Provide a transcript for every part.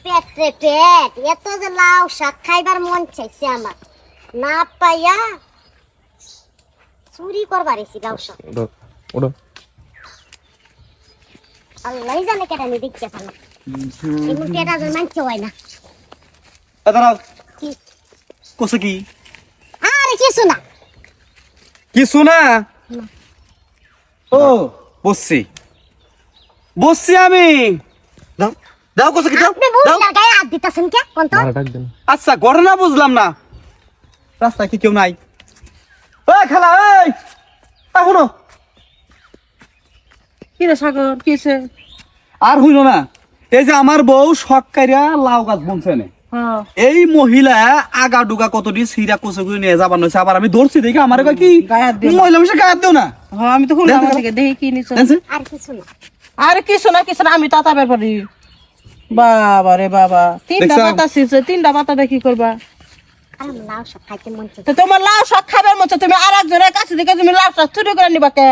পেট রে পেট, এত যে লাউ শাক খাইবার মন চাইছে আমার, না পাইয়া চুরি করবার এসি লাউ শাক। আল্লাহ জানে কেটা আমি দেখতে পারলাম, এমন কেটা যে মানতে হয় না। দাঁড়াও, কি কোসে কি আরে কিছু না, কিছু না। ও বসছি বসছি আমি। দাও দাও কোসে কি দাও আপনি দাও। বুঝলা গায়ে হাত দিতাছেন কে কোন তো? আচ্ছা ঘটনা বুঝলাম না, রাস্তায় কি কেউ নাই? ওই খালা, এই এখনো কি রে সাগর কিছে? আর হইল না। এই যে আমার বউ শখ কাইরা লাউ গাছ বনছে না, হ্যাঁ এই মহিলা আগা ডুগা কতটি সিরা কোসে করে নিয়ে যাবার নইছে। আবার আমি দৌড়ছি দেখে আমার কি গায়ে হাত দিও না। মহিলা মিশে গায়ে দেও না। হ্যাঁ আমি তো শুনলাম থেকে দেখি কি নিছ। জানছে? আর কিছু না। আরে কিছু না আমি তাতা ব্যাপারি। বাবা রে বাবা, তিনটা দেখছো? পাতা ছিলছে, তিনটা পাতা দেখি করবা। আমার লাউ শাক খাইতে মন চাইছে। তো তোমার লাউ শাক খাবার মতো তুমি আর একজনের কাছে থেকে তুমি লাউ শাক চুরি করে নিবা কে?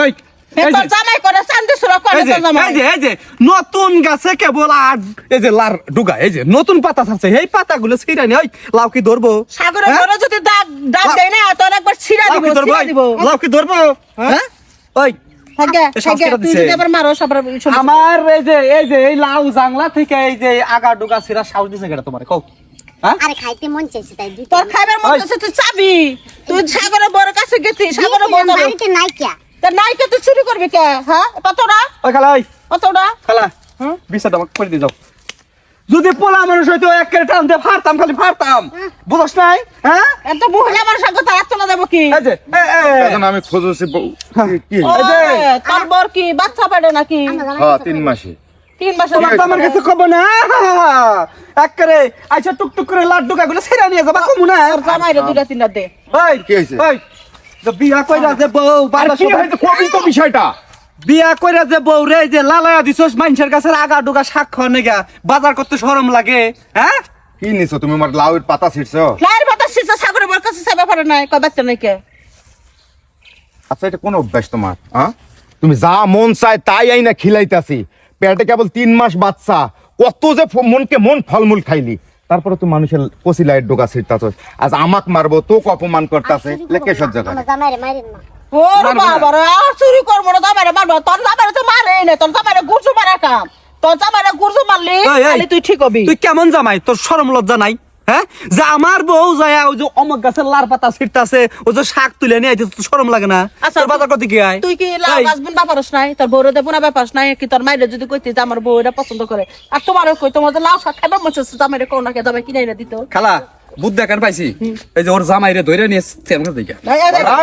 ওই এই যে, তোর জামাই করে চান্দি সুরা করে এই যে, তোর জামাই। এই যে নতুন গাছে কেবল আর এই যে লার ডুগা, এই যে নতুন পাতা ছাড়ছে, এই পাতাগুলো ছিঁড়া নি। ওই লাউ কি ধরবো? সাগরের হ্যাঁ? ঘরে যদি দাগ দেয় না তোর একবার ছিড়া লাউ দিব, কি ধরবো? ছিড়া দিব। লাউ কি ধরবো? হ্যাঁ? ওই থাকে এই সংস্কারটা তুই দিছে। যদি আবার মারো সবার আমার এই যে এই লাউ জাংলা থেকে এই যে আগা ডুগা ছিঁড়া সাহস দিছে কেটা তোমার? কও হ্যাঁ? আরে খাইতে মন চাইছে তাই দিতে। তোর খাবার মতো আছে, তুই চাবি। তুই সাগরের বড় কাছে গেছি, সাগরের বড় বাড়িতে নাই কে? তা নাইকে তুই চুরি করবি কে? হ্যাঁ কতটা ওই খালা, ওই কতটা? খালা, হুম? বিষয়টা আমাকে করে দিয়ে যাও। যদি পোলা মানুষ হইতো এক কেটে টান দিয়ে ফাড়তাম, খালি ফাড়তাম। বুঝছ নাই? হ্যাঁ? এত মহিলা মানুষ সঙ্গে তার তোলা দেবো কি? এই যে এখন আমি খুঁজছি কি ও, এই যে। তোর বর কি বাচ্চা পাবে নাকি? হ্যাঁ 3 মাসে 3 মাসের তোমার তো আমার কাছে কব না। একেবারে আইসা টুকটুক করে লাড্ডু গাগুলো ছেড়ে নিয়ে যাবা, কমু না। জামাইরে 2-3টা দে। ওই কি হইছে? ওই যে বিয়া কইরা যে বউ বাবা কি হইছে কবি তো বিষয়টা? বিয়া কইরা যে বউ রে যে লালায়া দিছস মানুষের কাছে আগা ডুগা সাক্ষ্য নেগা বাজার করতে শরম লাগে? হ্যাঁ? কি নিছো তুমি? আমার লাউয়ের পাতা ছিড়ছো? লাইর বাতাস সিসা সাগরের বর কাছে সে ব্যাপারে নাই, কয় বাচ্চা নাই কে? আচ্ছা এটা কোন অভ্যাস তোমার? হ্যাঁ তুমি যা মন চায় তাই আইনা খিলাইতাছি। পেটে কেবল 3 মাস বাচ্চা, কত যে মনকে মন ফলমূল খাইলি, তারপরে তো মানুষের কচি লাইট ডোকা ছিড়তাছস। আজ আমাক মারবো, তোকে অপমান করতাছে, লেকে সহ্য করে। আমার জামাইরে মাইরেন না। ওর মারবো না। বাবা রে, আর চুরি করবো না, জামাইরে মারবো। তোর জামাইরে তো মারে না, তোর জামাইরে গুরজু মারা কাম। তোর জামাইরে গুরজু মারলি এই, এই। তাহলে তুই ঠিক হবি। তুই কেমন জামাই? তোর শরম লজ্জা নাই? হ্যাঁ, যে আমার বউ যায় ওই যে অমক গাছের লার পাতা ছিটতাছে, ওই যে শাক তুলে নিয়ে আইতে, তোর শরম লাগে না? আচ্ছা, তোর বাজার করতে কি আয়? তুই কি লাউ এই, গাছ বুনবা পারস নাই? তোর বউরে দেবো না ব্যাপার নাই কি? তোর মাইরে যদি কইতি যে আমার বউ এটা পছন্দ করে, আর তোমারও কই তোমার যে লাউ শাক খাইবা মনে হচ্ছে, জামাইরে কোন নাকি জামাই কিনে এনে দিত। খালা বুদ্ধি কেন পাইছি? এই যে ওর জামাই রে ধরে নিয়ে তেমন দিকে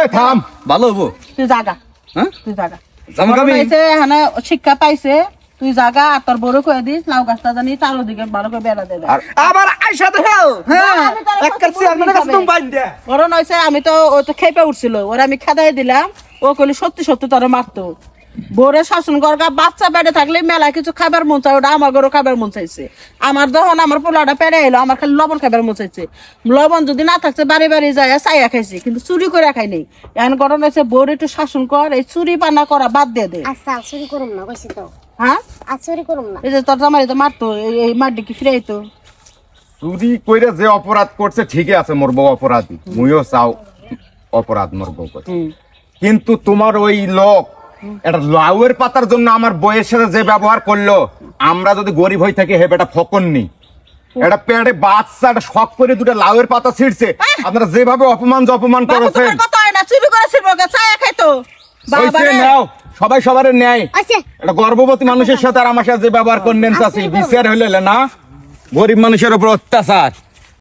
এই থাম। ভালো হবো। তুই জাগা, হ্যাঁ, তুই জাগা। জামাকামি এখানে শিক্ষা পাইছে, তুই জাগা। আর তোর বড় কয়ে দিস লাউ গাছটা জানি চারোদিকে ভালো করে বেড়া দেবে। আর আবার আইসা দেখো। হ্যাঁ, আমি তার এক কাছে আপনার কাছে তুমি বাইন দে। বড় নয়ছে, আমি তো ও তো খেপে উঠছিল, ওরা আমি খেদাই দিলাম, ও কইলি সত্যি সত্যি তোরে মারতো। বোরে শাসন করগা, বাচ্চা পেটে থাকলে মেলা কিছু খাবার মন চাই, ওটা আমার ঘরে খাবার মন চাইছে। আমার যখন আমার পোলাটা পেড়ে এলো, আমার খালি লবণ খাবার মন চাইছে। লবণ যদি না থাকছে বাড়ি বাড়ি যায় চাইয়া খাইছি, কিন্তু চুরি করে খাই নেই। এখন ঘটনা হচ্ছে বোর একটু শাসন কর, এই চুরি পানা করা বাদ দিয়ে দে। আচ্ছা চুরি করুম না কইছি তো। হ্যাঁ, আর চুরি করুম না। এই যে তোর জামাই তো মারতো, এই মারডি কি ফিরে আইতো? চুরি কইরা যে অপরাধ করছে ঠিকই আছে, মোর বউ অপরাধী, মুইও চাও অপরাধ মোর বউ করে। কিন্তু তোমার ওই লোক এটা লাউয়ের পাতার জন্য আমার বউয়ের সাথে যে ব্যবহার করলো, আমরা যদি গরিব হই থাকি হে বেটা ফকননি, এটা পেটে বাচ্চা, এটা শখ করে দুটো লাউয়ের পাতা ছিঁড়ছে। আপনারা যেভাবে অপমান বাবু করেছেন, তোমার কথা হয় না, চুরি করে ছিড়বো কে? চাইয়া খাইতো বাবা হইছে রে। নাও, সবাই সবার ন্যায়। আচ্ছা এটা গর্ভবতী মানুষের সাথে আর আমার সাথে যে ব্যবহার করলেন চাচি, বিচার হইলে না গরিব মানুষের উপর অত্যাচার।